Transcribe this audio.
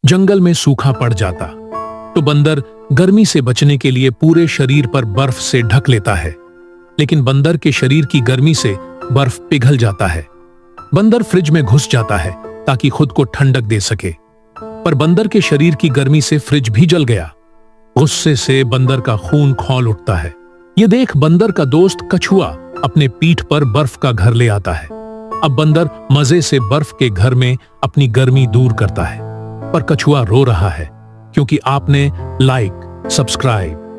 जंगल में सूखा पड़ जाता तो बंदर गर्मी से बचने के लिए पूरे शरीर पर बर्फ से ढक लेता है, लेकिन बंदर के शरीर की गर्मी से बर्फ पिघल जाता है। बंदर फ्रिज में घुस जाता है ताकि खुद को ठंडक दे सके, पर बंदर के शरीर की गर्मी से फ्रिज भी जल गया। गुस्से से बंदर का खून खौल उठता है। ये देख बंदर का दोस्त कछुआ अपने पीठ पर बर्फ का घर ले आता है। अब बंदर मजे से बर्फ के घर में अपनी गर्मी दूर करता है, पर कछुआ रो रहा है क्योंकि आपने लाइक, सब्सक्राइब